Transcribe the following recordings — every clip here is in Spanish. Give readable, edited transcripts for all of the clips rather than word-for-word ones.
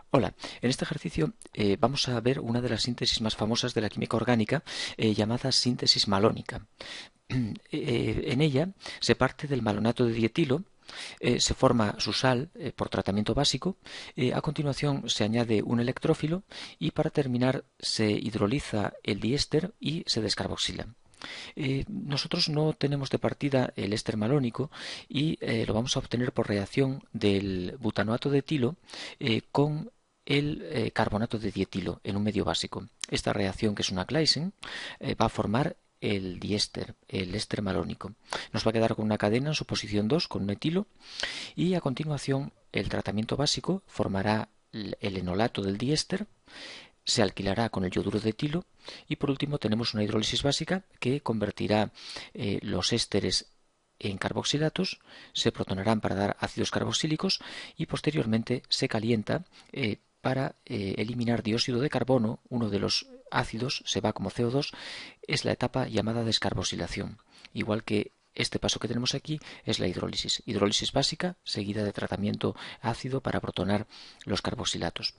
Hola, en este ejercicio vamos a ver una de las síntesis más famosas de la química orgánica llamada síntesis malónica. En ella se parte del malonato de dietilo, se forma su sal por tratamiento básico, a continuación se añade un electrófilo y para terminar se hidroliza el diéster y se descarboxila. Nosotros no tenemos de partida el éster malónico y lo vamos a obtener por reacción del butanoato de etilo con el carbonato de dietilo en un medio básico. Esta reacción, que es una Claisen, va a formar el diéster, el éster malónico. Nos va a quedar con una cadena en su posición 2 con un etilo y a continuación el tratamiento básico formará el enolato del diéster, se alquilará con el yoduro de etilo y por último tenemos una hidrólisis básica que convertirá los ésteres en carboxilatos, se protonarán para dar ácidos carboxílicos y posteriormente se calienta para eliminar dióxido de carbono. Uno de los ácidos se va como CO2, es la etapa llamada descarboxilación. Igual que este paso que tenemos aquí es la hidrólisis. Hidrólisis básica seguida de tratamiento ácido para protonar los carboxilatos.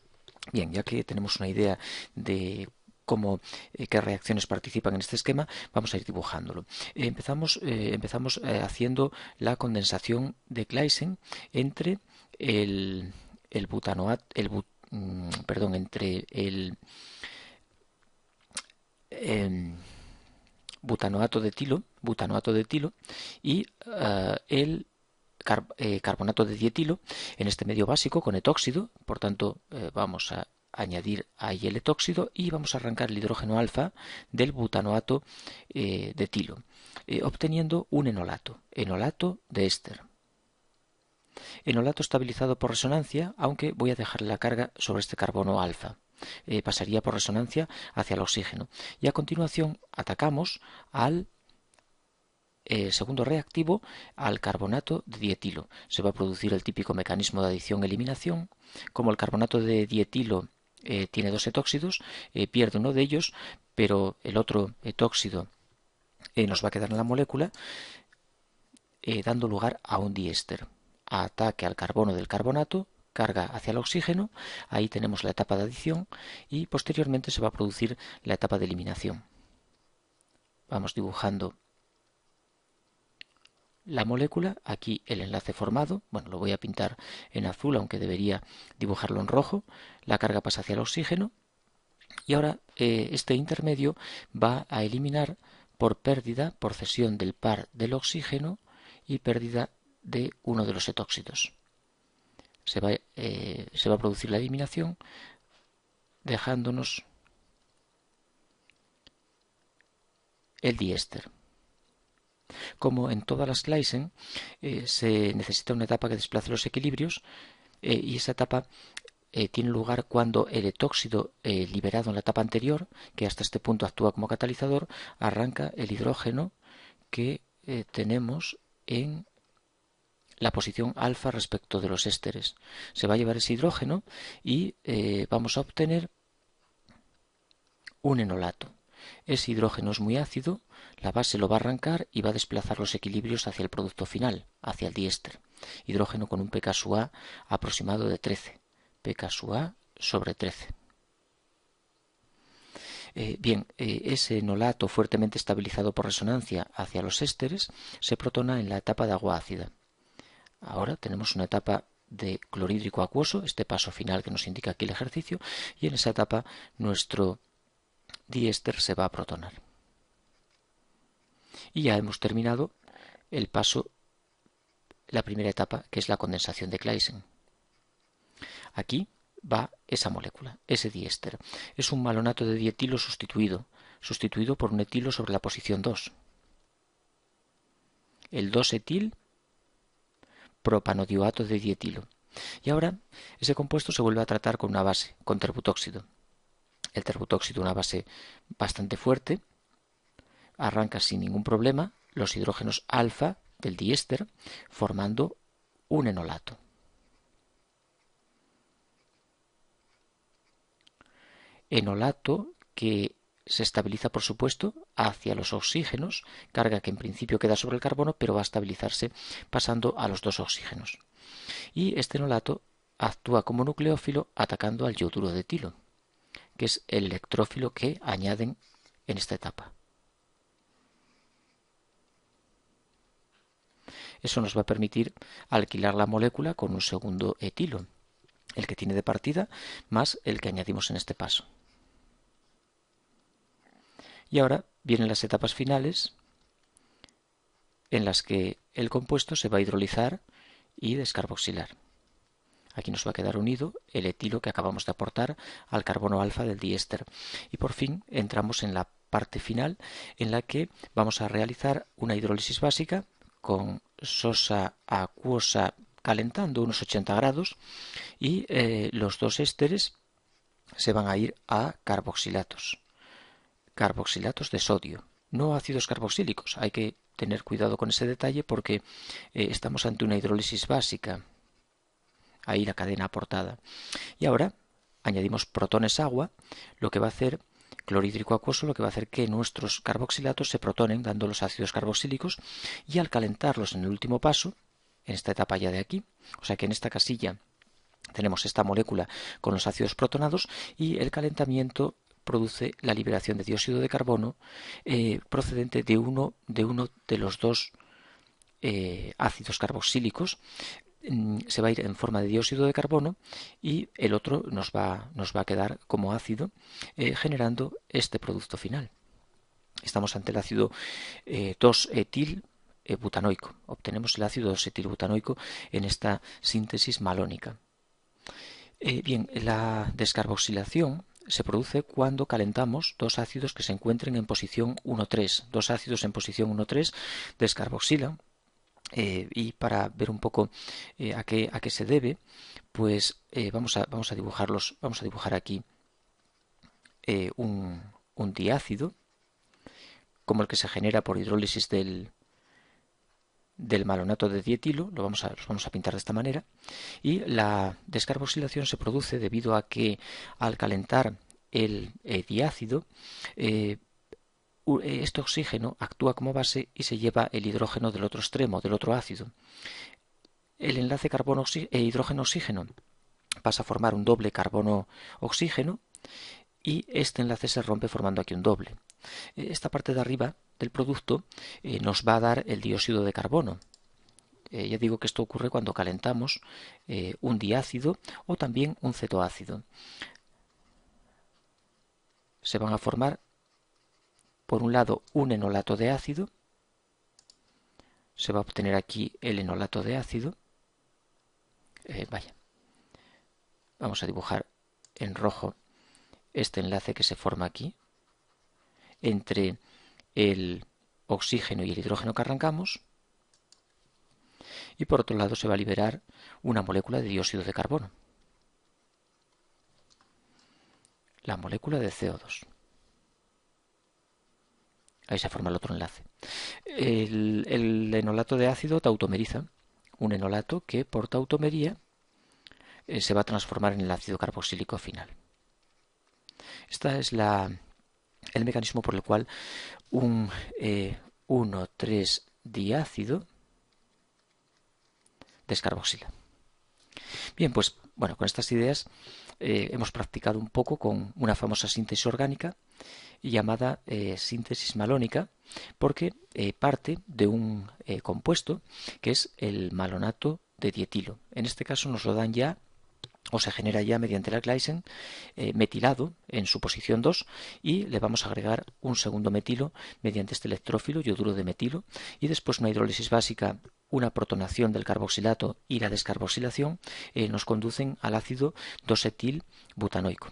Bien, ya que tenemos una idea de cómo, qué reacciones participan en este esquema, vamos a ir dibujándolo. Empezamos haciendo la condensación de Claisen entre el butanoat, perdón, entre el em, butanoato de etilo y el carbonato de dietilo en este medio básico con etóxido. Por tanto, vamos a añadir ahí el etóxido y vamos a arrancar el hidrógeno alfa del butanoato de etilo, obteniendo un enolato de éster. Enolato estabilizado por resonancia, aunque voy a dejar la carga sobre este carbono alfa. Pasaría por resonancia hacia el oxígeno. Y a continuación atacamos al segundo reactivo, al carbonato de dietilo. Se va a producir el típico mecanismo de adición-eliminación. Como el carbonato de dietilo tiene dos etóxidos, pierde uno de ellos, pero el otro etóxido nos va a quedar en la molécula, dando lugar a un diéster. Ataque al carbono del carbonato, carga hacia el oxígeno, ahí tenemos la etapa de adición y posteriormente se va a producir la etapa de eliminación. Vamos dibujando la molécula, aquí el enlace formado, bueno, lo voy a pintar en azul, aunque debería dibujarlo en rojo, la carga pasa hacia el oxígeno y ahora este intermedio va a eliminar por pérdida, por cesión del par del oxígeno y pérdida de uno de los etóxidos. Se va a producir la eliminación dejándonos el diéster. Como en todas las Claisen, se necesita una etapa que desplace los equilibrios y esa etapa tiene lugar cuando el etóxido liberado en la etapa anterior, que hasta este punto actúa como catalizador, arranca el hidrógeno que tenemos en la posición alfa respecto de los ésteres. Se va a llevar ese hidrógeno y vamos a obtener un enolato. Ese hidrógeno es muy ácido, la base lo va a arrancar y va a desplazar los equilibrios hacia el producto final, hacia el diéster. Hidrógeno con un pKa aproximado de 13. pKa sobre 13. Ese enolato fuertemente estabilizado por resonancia hacia los ésteres se protona en la etapa de agua ácida. Ahora tenemos una etapa de clorhídrico acuoso, este paso final que nos indica aquí el ejercicio, y en esa etapa nuestro diéster se va a protonar. Y ya hemos terminado el paso, la primera etapa, que es la condensación de Claisen. Aquí va esa molécula, ese diéster. Es un malonato de dietilo sustituido por un etilo sobre la posición 2. El 2-etil propanodioato de dietilo. Y ahora ese compuesto se vuelve a tratar con una base, con terbutóxido. El terbutóxido, una base bastante fuerte, arranca sin ningún problema los hidrógenos alfa del diéster formando un enolato. Enolato que se estabiliza, por supuesto, hacia los oxígenos, carga que en principio queda sobre el carbono, pero va a estabilizarse pasando a los dos oxígenos. Y este enolato actúa como nucleófilo atacando al yoduro de etilo, que es el electrófilo que añaden en esta etapa. Eso nos va a permitir alquilar la molécula con un segundo etilo, el que tiene de partida más el que añadimos en este paso. Y ahora vienen las etapas finales en las que el compuesto se va a hidrolizar y descarboxilar. Aquí nos va a quedar unido el etilo que acabamos de aportar al carbono alfa del diéster. Y por fin entramos en la parte final en la que vamos a realizar una hidrólisis básica con sosa acuosa calentando unos 80 grados y los dos ésteres se van a ir a carboxilatos de sodio, no ácidos carboxílicos. Hay que tener cuidado con ese detalle porque estamos ante una hidrólisis básica. Ahí la cadena aportada. Y ahora añadimos protones agua, lo que va a hacer clorhídrico acuoso, lo que va a hacer que nuestros carboxilatos se protonen dando los ácidos carboxílicos, y al calentarlos en el último paso, en esta etapa ya de aquí, o sea que en esta casilla tenemos esta molécula con los ácidos protonados y el calentamiento produce la liberación de dióxido de carbono procedente de uno de los dos ácidos carboxílicos. Se va a ir en forma de dióxido de carbono y el otro nos va a quedar como ácido, generando este producto final. Estamos ante el ácido 2-etil butanoico. Obtenemos el ácido 2-etil butanoico en esta síntesis malónica. Bien, la descarboxilación se produce cuando calentamos dos ácidos que se encuentren en posición 1,3. Dos ácidos en posición 1,3 descarboxilan. Y para ver un poco a qué se debe, pues vamos a dibujar aquí un diácido, como el que se genera por hidrólisis del malonato de dietilo. Los vamos a pintar de esta manera. Y la descarboxilación se produce debido a que al calentar el diácido, este oxígeno actúa como base y se lleva el hidrógeno del otro extremo, del otro ácido. El enlace hidrógeno-oxígeno pasa a formar un doble carbono-oxígeno y este enlace se rompe formando aquí un doble. Esta parte de arriba del producto nos va a dar el dióxido de carbono. Ya digo que esto ocurre cuando calentamos un diácido o también un cetoácido. Se van a formar por un lado un enolato de ácido, se va a obtener aquí el enolato de ácido. Vamos a dibujar en rojo este enlace que se forma aquí entre el oxígeno y el hidrógeno que arrancamos, y por otro lado se va a liberar una molécula de dióxido de carbono, la molécula de CO2. Ahí se forma el otro enlace. El enolato de ácido tautomeriza, un enolato que por tautomería se va a transformar en el ácido carboxílico final. Este es el mecanismo por el cual un 1,3-diácido descarboxila. Bien, pues bueno, con estas ideas hemos practicado un poco con una famosa síntesis orgánica llamada síntesis malónica, porque parte de un compuesto que es el malonato de dietilo. En este caso nos lo dan ya, o se genera ya mediante el Gleisen metilado en su posición 2, y le vamos a agregar un segundo metilo mediante este electrófilo, yoduro de metilo, y después una hidrólisis básica, una protonación del carboxilato y la descarboxilación nos conducen al ácido 2-etil butanoico.